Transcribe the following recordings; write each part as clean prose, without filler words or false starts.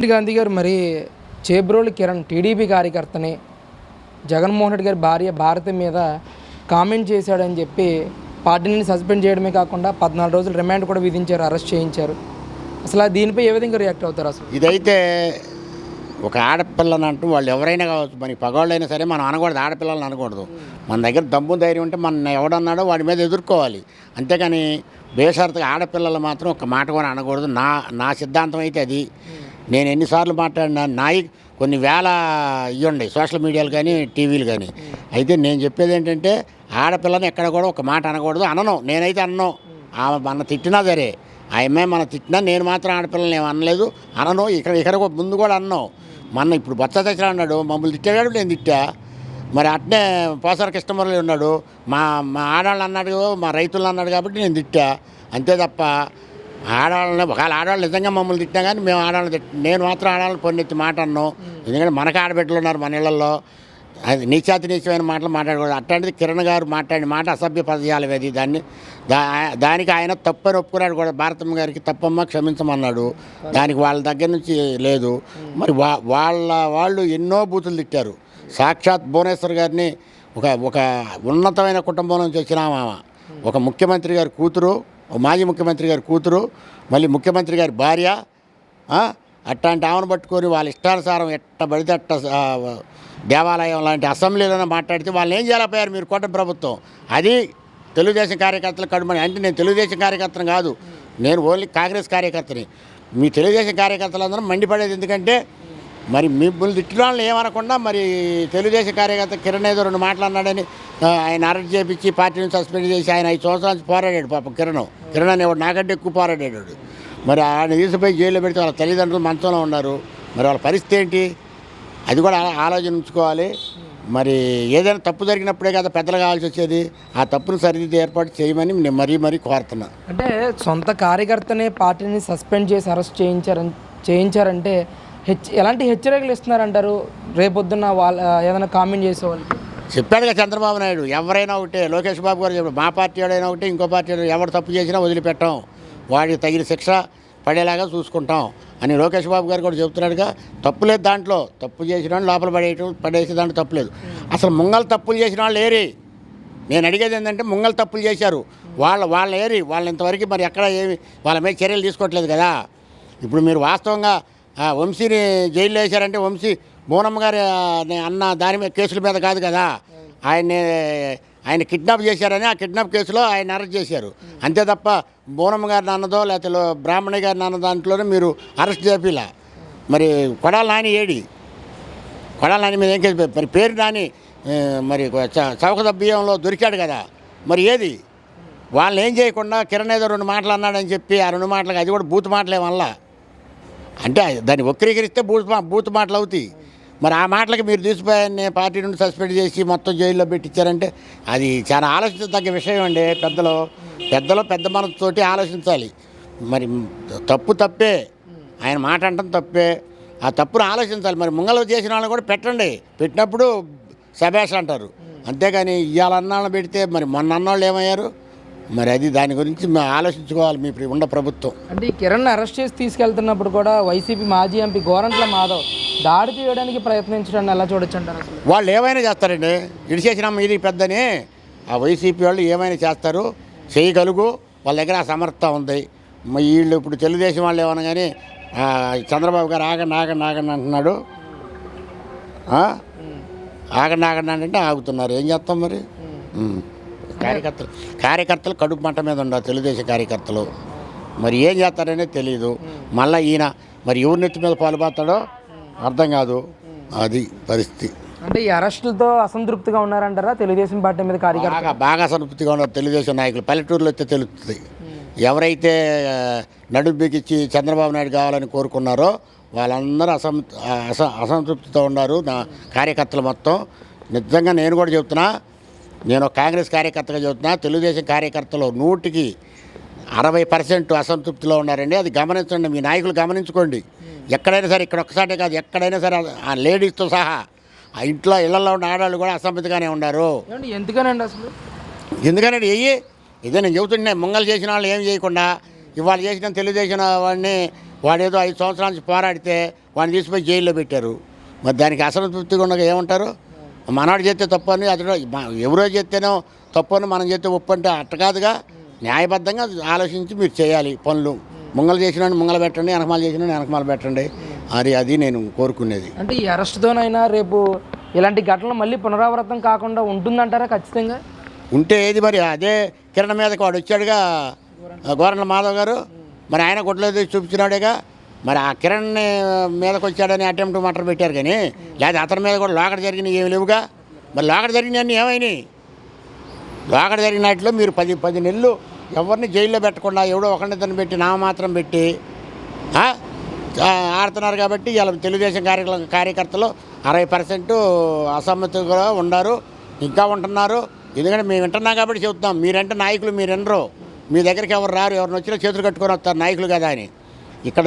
గాంధీ గారు మరి చేబ్రోలు కిరణ్ టీడీపీ కార్యకర్తని జగన్మోహన్ రెడ్డి గారి భార్య భారతి మీద కామెంట్ చేశాడని చెప్పి పార్టీని సస్పెండ్ చేయడమే కాకుండా 14 రోజులు రిమాండ్ కూడా విధించారు, అరెస్ట్ చేయించారు. అసలు దీనిపై ఏ విధంగా రియాక్ట్ అవుతారు? అసలు ఇదైతే ఒక ఆడపిల్లని అంటూ వాళ్ళు ఎవరైనా కావచ్చు, మరి పగవాళ్ళైనా సరే మనం అనకూడదు, ఆడపిల్లలని అనకూడదు. మన దగ్గర దమ్ము ధైర్యం ఉంటే మన ఎవడన్నాడో వాడి మీద ఎదుర్కోవాలి. అంతేకాని బేషరతుగా ఆడపిల్లలు మాత్రం ఒక మాట కూడా అనకూడదు. నా సిద్ధాంతం అయితే అది. నేను ఎన్నిసార్లు మాట్లాడినా కొన్ని వేల ఇవ్వండి సోషల్ మీడియాలు కానీ టీవీలు కానీ. అయితే నేను చెప్పేది ఏంటంటే ఆడపిల్లని ఎక్కడ కూడా ఒక మాట అనకూడదు. అనను, నేనైతే అనను. ఆమె మన తిట్టినా సరే, ఆ అమ్మాయి మన తిట్టినా నేను మాత్రం ఆడపిల్లని ఏమి అనలేదు, అనను. ఇక్కడ ముందు కూడా అన్నాం. ఇప్పుడు బొత్స తెచ్చినా అన్నాడు, మమ్మల్ని తిట్టాడు, నేను తిట్టా. మరి అట్నే పోసార కృష్ణమురళి ఉన్నాడు, మా ఆడవాళ్ళు అన్నాడు, మా రైతులు అన్నాడు కాబట్టి నేను తిట్టా. అంతే తప్ప ఆడవాళ్ళని ఒకవేళ ఆడవాళ్ళు నిజంగా మమ్మల్ని తిట్టినా కానీ మేము ఆడవాళ్ళని నేను మాత్రం ఆడవాళ్ళని పొన్నెత్తి మాట అన్నాం. ఎందుకంటే మనకు ఆడబిడ్డలు ఉన్నారు మన ఇళ్లలో. అది నీచమైన మాటలు మాట్లాడకూడదు. అట్లాంటిది కిరణ్ గారు మాట్లాడిన మాట అసభ్య పదజాలం. అది దానికి ఆయన తప్పని ఒప్పుకున్నాడు కూడా. భారతమ్మ గారికి తప్పమ్మ క్షమించమన్నాడు. దానికి వాళ్ళ దగ్గర నుంచి లేదు. మరి వాళ్ళు ఎన్నో బూతులు తిట్టారు. సాక్షాత్ భువనేశ్వర్ గారిని ఒక ఉన్నతమైన కుటుంబం నుంచి వచ్చిన ఆమె, ఒక ముఖ్యమంత్రి గారి కూతురు, మాజీ ముఖ్యమంత్రి గారి కూతురు, మళ్ళీ ముఖ్యమంత్రి గారి భార్య. అట్లాంటి ఆమెను పట్టుకొని వాళ్ళ ఇష్టానుసారం ఎట్ట పడితే అట్ట దేవాలయం లాంటి అసెంబ్లీలోనే మాట్లాడితే వాళ్ళని ఏం చేయలేకపోయారు మీరు కూటమి ప్రభుత్వం. అది తెలుగుదేశం కార్యకర్తలు కడుమని. అంటే నేను తెలుగుదేశం కార్యకర్తను కాదు, నేను ఓన్లీ కాంగ్రెస్ కార్యకర్తని. మీ తెలుగుదేశం కార్యకర్తలందరూ మండిపడేది ఎందుకంటే మరి మిమ్మల్ని తిట్టిన వాళ్ళని ఏమనకుండా మరి తెలుగుదేశం కార్యకర్త కిరణ్ ఏదో 2 మాట్లాడినాడని ఆయన అరెస్ట్ చేయించి పార్టీని సస్పెండ్ చేసి ఆయన 5 సంవత్సరాల నుంచి పోరాడాడు. పాపం కిరణ్ అనేవాడు నాకంటే ఎక్కువ పోరాడాడు. మరి ఆయన తీసిపోయి జైల్లో పెడితే వాళ్ళ తల్లిదండ్రులు మంచంలో ఉన్నారు. మరి వాళ్ళ పరిస్థితి ఏంటి? అది కూడా ఆలోచించుకోవాలి. మరి ఏదైనా తప్పు జరిగినప్పుడే కదా పెద్దలు కావాల్సి వచ్చేది. ఆ తప్పును సరిదిద్దే ఏర్పాటు చేయమని నేను మరీ కోరుతున్నా. అంటే సొంత కార్యకర్తనే పార్టీని సస్పెండ్ చేసి అరెస్ట్ చేయించారంటే ఎలాంటి హెచ్చరికలు ఇస్తున్నారంటారు? రేపొద్దున్న వాళ్ళు ఏదైనా కామెంట్ చేసేవాళ్ళకి చెప్పాడుగా చంద్రబాబు నాయుడు, ఎవరైనా ఒకటే. లోకేష్ బాబు గారు చెప్పాడు, మా పార్టీ వాడైనా ఒకటే, ఇంకో పార్టీ ఎవరు తప్పు చేసినా వదిలిపెట్టాం, వాడికి తగిన శిక్ష పడేలాగా చూసుకుంటాం అని లోకేష్ బాబు గారు కూడా చెబుతున్నాడుగా. తప్పులేదు దాంట్లో. తప్పు చేసిన వాళ్ళు లోపల పడేసే దాంట్లో తప్పులేదు. అసలు ముంగలు తప్పులు చేసిన వాళ్ళు ఏరి? నేను అడిగేది ఏంటంటే ముంగలు తప్పులు చేశారు వాళ్ళు ఏరి? వాళ్ళు ఇంతవరకు మరి ఎక్కడ ఏమి వాళ్ళ మీద చర్యలు తీసుకోవట్లేదు కదా. ఇప్పుడు మీరు వాస్తవంగా వంశీని జైల్లో వేశారంటే వంశీ బోనమ్మ గారి అన్న దాని మీద కేసుల మీద కాదు కదా. ఆయన కిడ్నాప్ చేశారని ఆ కిడ్నాప్ కేసులో ఆయన అరెస్ట్ చేశారు. అంతే తప్ప బోనమ్మ గారి నాన్నదో లేకపోతే బ్రాహ్మణి గారి నాన్న దాంట్లోనే మీరు అరెస్ట్ చేపిలా. మరి కొడాల నాని ఏడి? కొడాల నాని మీద ఏం కేసు? మరి పేరు నాని మరి చౌక బియ్యంలో దొరికాడు కదా. మరి ఏది? వాళ్ళని ఏం చేయకుండా కిరణ్ ఏదో 2 మాటలు అన్నాడని చెప్పి ఆ 2 మాటలకి అది కూడా బూత్ మాటలే వల్ల అంటే దాన్ని వక్రీకరిస్తే బూత్ మాటలు అవుతాయి. మరి ఆ మాటలకి మీరు తీసిపోయాన్ని పార్టీ నుండి సస్పెండ్ చేసి మొత్తం జైల్లో పెట్టించారంటే అది చాలా ఆలోచించదగ్గ విషయం అండి. పెద్దలు పెద్ద మనసుతోటి ఆలోచించాలి. మరి తప్పే, ఆయన మాట అంటాం తప్పే. ఆ తప్పును ఆలోచించాలి. మరి ముంగలు చేసిన వాళ్ళని కూడా పెట్టినప్పుడు శభాష్ అంటారు. అంతేగాని ఇవాళ అన్నాళ్ళని పెడితే మరి మొన్న అన్నవాళ్ళు ఏమయ్యారు? మరి అది దాని గురించి ఆలోచించుకోవాలి మీ ఉన్న ప్రభుత్వం. అంటే ఈ కిరణ్ అరెస్ట్ చేసి తీసుకెళ్తున్నప్పుడు కూడా వైసీపీ మాజీ ఎంపీ గోరంట్ల మాధవ్ దాడి తీయడానికి ప్రయత్నించడాన్ని ఎలా చూడొచ్చు అంటారు? అసలు వాళ్ళు ఏమైనా చేస్తారండి. ఇడిచేసిన ఇది పెద్దని ఆ వైసీపీ వాళ్ళు ఏమైనా చేస్తారు, చేయగలుగు. వాళ్ళ దగ్గర ఆ సమర్థత ఉంది. వీళ్ళు ఇప్పుడు తెలుగుదేశం వాళ్ళు ఏమన్నా కానీ చంద్రబాబు గారు ఆగండి అంటున్నాడు. ఆగండి అంటే ఆగుతున్నారు. ఏం చేస్తాం మరి? కార్యకర్తలు కడుపు మంట మీద ఉండవు తెలుగుదేశం కార్యకర్తలు. మరి ఏం చేస్తారనేది తెలియదు. మళ్ళీ ఈయన మరి ఎవరి నెత్తి మీద పాల్పోతాడో అర్థం కాదు. అది పరిస్థితి. అంటే ఈ అరెస్టులతో అసంతృప్తిగా ఉన్నారంటారా తెలుగుదేశం పార్టీ మీద కార్యకర్తలు? బాగా అసంతృప్తిగా ఉన్నారు తెలుగుదేశం నాయకులు. పల్లెటూరులో అయితే తెలుస్తుంది. ఎవరైతే నడుము బిగించి చంద్రబాబు నాయుడు కావాలని కోరుకున్నారో వాళ్ళందరూ అసంతృప్తితో ఉన్నారు. నా కార్యకర్తలు మొత్తం. నిజంగా నేను కూడా చెబుతున్నా, నేను కాంగ్రెస్ కార్యకర్తగా చెబుతున్నా, తెలుగుదేశం కార్యకర్తలు 100కి 60% అసంతృప్తిలో ఉన్నారండి. అది గమనించండి, మీ నాయకులు గమనించుకోండి. ఎక్కడైనా సరే, ఇక్కడ ఒక్కసాటే కాదు, ఎక్కడైనా సరే ఆ లేడీస్తో సహా ఆ ఇళ్లలో ఉన్న ఆడవాళ్ళు కూడా అసంతృప్తిగానే ఉన్నారు. ఎందుకనండి? అసలు ఎందుకనండి? ఇదే నేను చెబుతుండే, ముంగలు చేసిన వాళ్ళు ఏం చేయకుండా ఇవాళ చేసిన తెలుగుదేశం వాడిని వాడేదో 5 సంవత్సరాల నుంచి పోరాడితే వాడిని తీసుకుపోయి జైల్లో పెట్టారు. మరి దానికి అసంతృప్తిగా ఉండగా ఏమంటారు? మనవాడు చేస్తే తప్పు అని అతడు ఎవరో చేస్తేనో తప్పు అని మనం చేస్తే ఒప్పు అంటే అట్ట కాదుగా. న్యాయబద్ధంగా ఆలోచించి మీరు చేయాలి పనులు. ముంగలు చేసిన ముంగలు పెట్టండి, వెనకమాలు చేసిన వెనకమాలు పెట్టండి. అది నేను కోరుకునేది. అంటే ఈ అరెస్ట్తోనైనా రేపు ఇలాంటి ఘటనలు మళ్ళీ పునరావృతం కాకుండా ఉంటుందంటారా? ఖచ్చితంగా ఉంటే ఏది మరి అదే కిరణ్ మీదకి వాడు వచ్చాడుగా గోరంట్ల మాధవ్ గారు, మరి ఆయన గుడ్లేదు చూపించినాడేగా. మరి ఆ కిరణ్ మీదకి వచ్చాడని అటెంప్ట్ మటర్ పెట్టారు కానీ లేదా అతని మీద కూడా లోకడ జరిగినవి ఏమి లేవుగా. మరి లోకడ జరిగినవన్నీ ఏమైనాయి? లోకడ జరిగిన వాటిలో మీరు 10 నెలలు ఎవరిని జైల్లో పెట్టకుండా ఎవడో ఒకరిని పెట్టి నామమాత్రం పెట్టి ఆడుతున్నారు. కాబట్టి ఇలా తెలుగుదేశం కార్యకర్తలు 60% అసమ్మతిగా ఉన్నారు, ఇంకా ఉంటున్నారు. ఎందుకంటే మేము వింటున్నాం కాబట్టి చెబుతున్నాం. మీరంటే నాయకులు మీరు వినరు, మీ దగ్గరికి ఎవరు రారు, ఎవరిని వచ్చినా చేతులు కట్టుకొని వస్తారు నాయకులు కదా అని. ఇక్కడ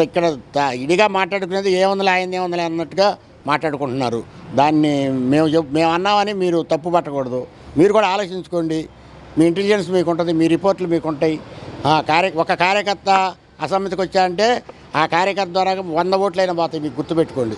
ఇడిగా మాట్లాడుకునేది ఏముందిలే అయింది ఏముందిలే అన్నట్టుగా మాట్లాడుకుంటున్నారు. దాన్ని మేము అన్నామని మీరు తప్పు పట్టకూడదు. మీరు కూడా ఆలోచించుకోండి. మీ ఇంటెలిజెన్స్ మీకు ఉంటుంది, మీ రిపోర్ట్లు మీకు ఉంటాయి. ఒక కార్యకర్త అసమ్మతికి వచ్చాయంటే ఆ కార్యకర్త ద్వారా 100 ఓట్లైనా పోతాయి, మీకు గుర్తుపెట్టుకోండి.